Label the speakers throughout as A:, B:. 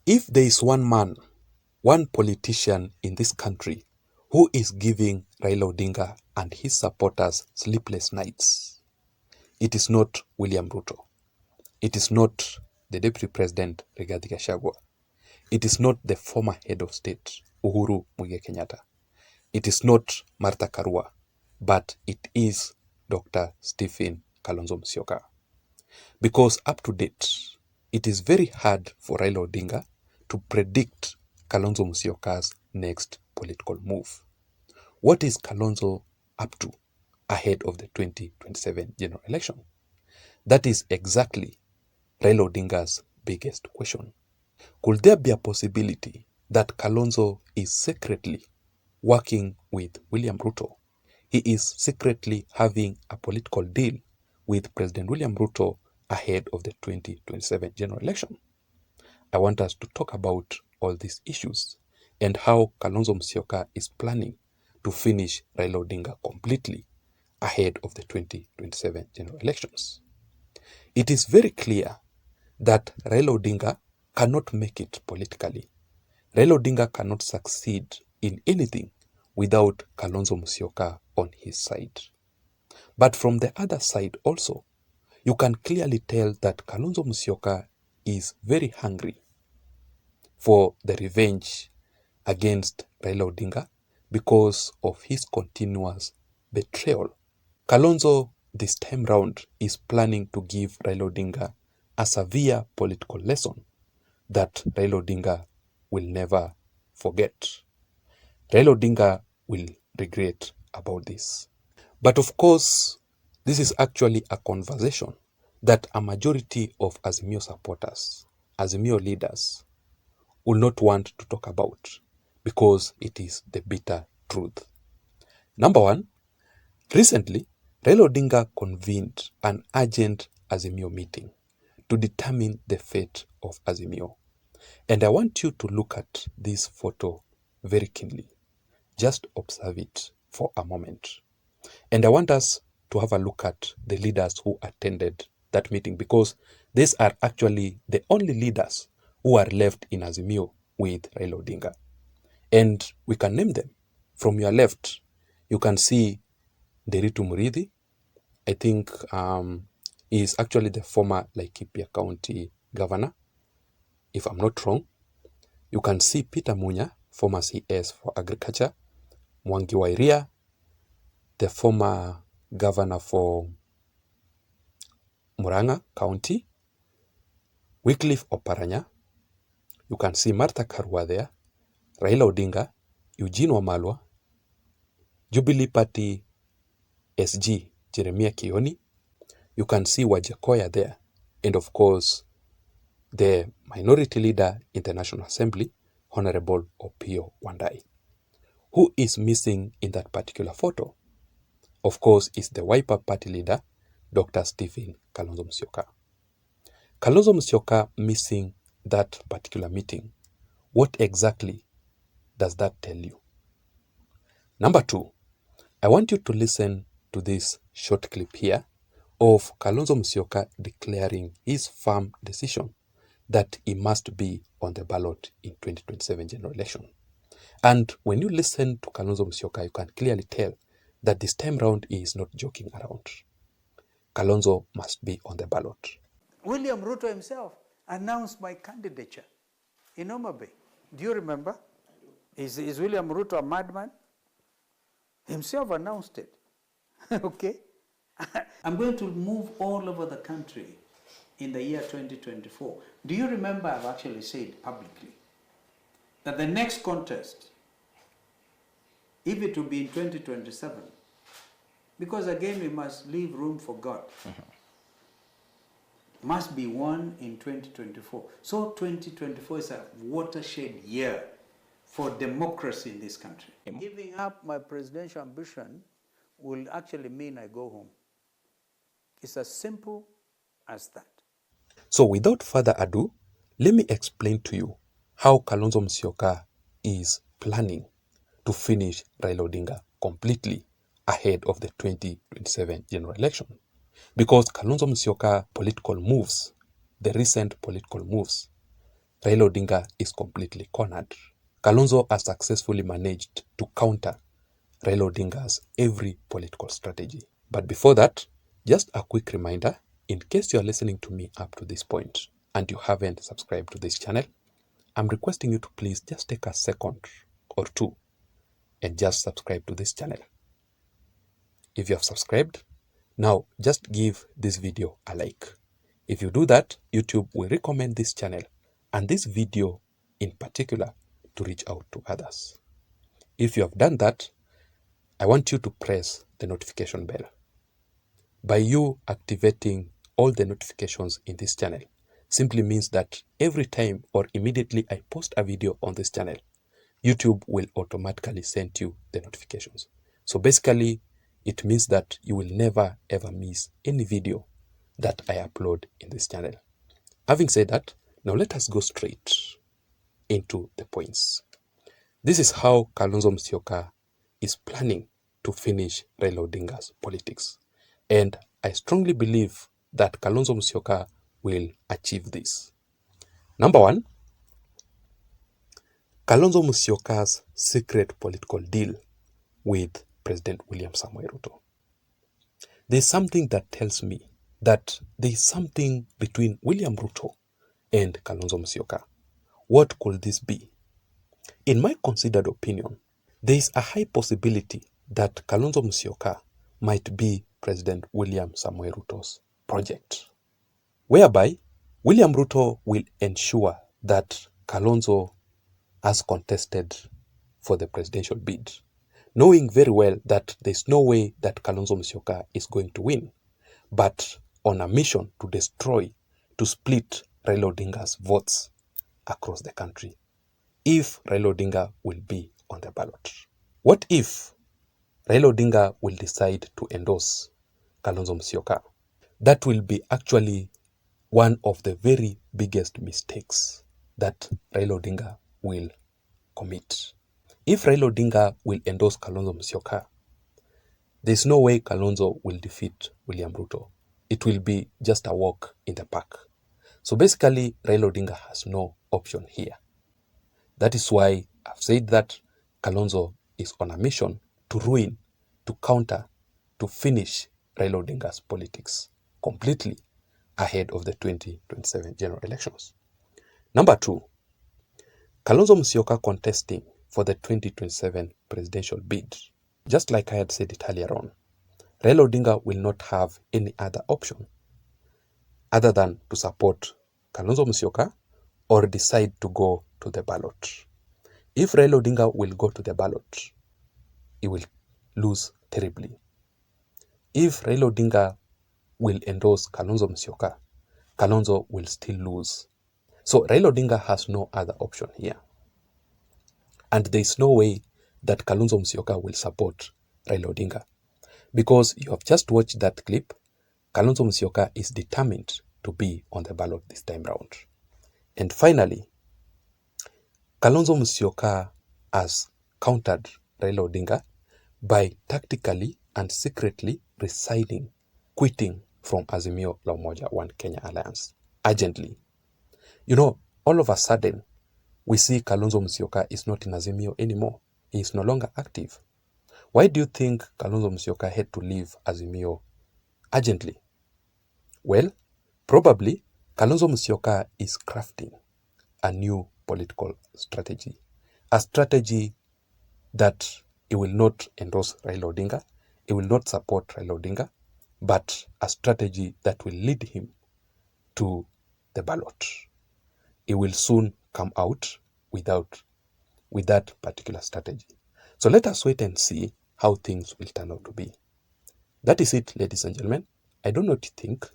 A: If there is one man, one politician in this country who is giving Raila Odinga and his supporters sleepless nights, it is not William Ruto. It is not the Deputy President Rigathi Gachagua. It is not the former head of state Uhuru Muigai Kenyatta. It is not Martha Karua, but it is Dr. Stephen Kalonzo Musyoka. Because up to date, it is very hard for Raila Odinga to predict Kalonzo Musyoka's next political move. What is Kalonzo up to ahead of the 2027 general election? That is exactly Raila Odinga's biggest question. Could there be a possibility that Kalonzo is secretly working with William Ruto? He is secretly having a political deal with President William Ruto ahead of the 2027 general election. I want us to talk about all these issues and how Kalonzo Musyoka is planning to finish Raila Odinga completely ahead of the 2027 general elections. It is very clear that Raila Odinga cannot make it politically. Raila Odinga cannot succeed in anything without Kalonzo Musyoka on his side. But from the other side also, you can clearly tell that Kalonzo Musyoka is very hungry for the revenge against Raila Odinga because of his continuous betrayal. Kalonzo this time round is planning to give Raila Odinga a severe political lesson that Raila Odinga will never forget. Raila Odinga will regret about this. But of course, this is actually a conversation that a majority of Azimio supporters, Azimio leaders, will not want to talk about because it is the bitter truth. Number one, recently, Raila Odinga convened an urgent Azimio meeting to determine the fate of Azimio. And I want you to look at this photo very keenly. Just observe it for a moment. And I want us to have a look at the leaders who attended that meeting because these are actually the only leaders who are left in Azimio with Raila Odinga. And we can name them. From your left, you can see Nderitu Murithi. I think he is actually the former Laikipia County governor, if I'm not wrong. You can see Peter Munya, former CS for Agriculture. Mwangi wa Iria, the former governor for Murang'a County. Wycliffe Oparanya. You can see Martha Karua there. Raila Odinga, Eugene Wamalwa, Jubilee Party SG Jeremiah Kioni. You can see Wajakoya there. And of course, the minority leader in the National Assembly, Honorable Opiyo Wandayi. Who is missing in that particular photo? Of course, is the Wiper Party leader, Dr. Stephen Kalonzo Musyoka. Kalonzo Musyoka missing that particular meeting. What exactly does that tell you? Number two, I want you to listen to this short clip here of Kalonzo Musyoka declaring his firm decision that he must be on the ballot in 2027 general election. And when you listen to Kalonzo Musyoka, you can clearly tell that this time round he is not joking around. Kalonzo must be on the ballot.
B: William Ruto himself announced my candidature in Homa Bay. Do you remember? Is William Ruto a madman? Himself announced it. Okay? I'm going to move all over the country in the year 2024. Do you remember I've actually said publicly that the next contest, if it will be in 2027, because again we must leave room for God, must be won in 2024. So 2024 is a watershed year for democracy in this country. Giving up my presidential ambition will actually mean I go home. It's as simple as that.
A: So without further ado, let me explain to you how Kalonzo Musyoka is planning to finish Raila Odinga completely ahead of the 2027 general election. Because Kalonzo Musyoka political moves, the recent political moves, Raila Odinga is completely cornered. Kalonzo has successfully managed to counter Raila Odinga's every political strategy. But before that, just a quick reminder, in case you are listening to me up to this point and you haven't subscribed to this channel, I'm requesting you to please just take a second or two and just subscribe to this channel. If you have subscribed, now just give this video a like. If you do that, YouTube will recommend this channel and this video in particular to reach out to others. If you have done that, I want you to press the notification bell. By you activating all the notifications in this channel simply means that every time or immediately I post a video on this channel, YouTube will automatically send you the notifications. So basically, it means that you will never ever miss any video that I upload in this channel. Having said that, now let us go straight into the points. This is how Kalonzo Musyoka is planning to finish Raila Odinga's politics. And I strongly believe that Kalonzo Musyoka will achieve this. Number one, Kalonzo Musyoka's secret political deal with President William Samoei Ruto. There's something that tells me that there's something between William Ruto and Kalonzo Musyoka. What could this be? In my considered opinion, there is a high possibility that Kalonzo Musyoka might be President William Samoei Ruto's project, whereby William Ruto will ensure that Kalonzo has contested for the presidential bid, knowing very well that there's no way that Kalonzo Musyoka is going to win, but on a mission to destroy, to split Raila Odinga's votes across the country, if Raila Odinga will be on the ballot. What if Raila Odinga will decide to endorse Kalonzo Musyoka? That will be actually one of the very biggest mistakes that Raila Odinga will commit. If Raila Odinga will endorse Kalonzo Musyoka, there's no way Kalonzo will defeat William Ruto. It will be just a walk in the park. So basically, Raila Odinga has no option here. That is why I've said that Kalonzo is on a mission to ruin, to counter, to finish Raila Odinga's politics completely ahead of the 2027 general elections. Number two, Kalonzo Musyoka contesting for the 2027 presidential bid. Just like I had said it earlier on, Raila Odinga will not have any other option other than to support Kalonzo Musyoka or decide to go to the ballot. If Raila Odinga will go to the ballot, he will lose terribly. If Raila Odinga will endorse Kalonzo Musyoka, Kalonzo will still lose. So Raila Odinga has no other option here. And there is no way that Kalonzo Musyoka will support Raila Odinga. Because you have just watched that clip, Kalonzo Musyoka is determined to be on the ballot this time round. And finally, Kalonzo Musyoka has countered Raila Odinga by tactically and secretly resigning, quitting from Azimio la Umoja One Kenya Alliance urgently. You know, all of a sudden, we see Kalonzo Musyoka is not in Azimio anymore. He is no longer active. Why do you think Kalonzo Musyoka had to leave Azimio urgently? Well, probably Kalonzo Musyoka is crafting a new political strategy. A strategy that he will not endorse Raila Odinga, he will not support Raila Odinga, but a strategy that will lead him to the ballot. He will soon come out with that particular strategy. So let us wait and see how things will turn out to be. That is it, ladies and gentlemen. I don't know what you think.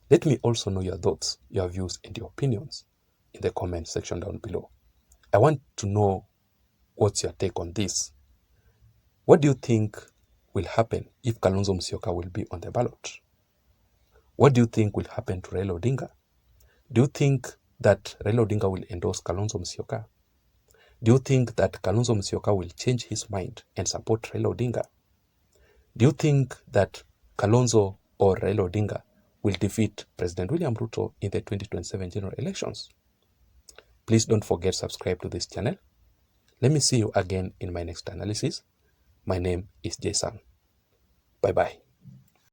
A: Let me also know your thoughts, your views, and your opinions in the comment section down below. I want to know what's your take on this. What do you think will happen if Kalonzo Musyoka will be on the ballot? What do you think will happen to Raila Odinga? Do you think that Raila Odinga will endorse Kalonzo Musyoka? Do you think that Kalonzo Musyoka will change his mind and support Raila Odinga? Do you think that Kalonzo or Raila Odinga will defeat President William Ruto in the 2027 general elections? Please don't forget subscribe to this channel. Let me see you again in my next analysis. My name is Jason. Bye-bye.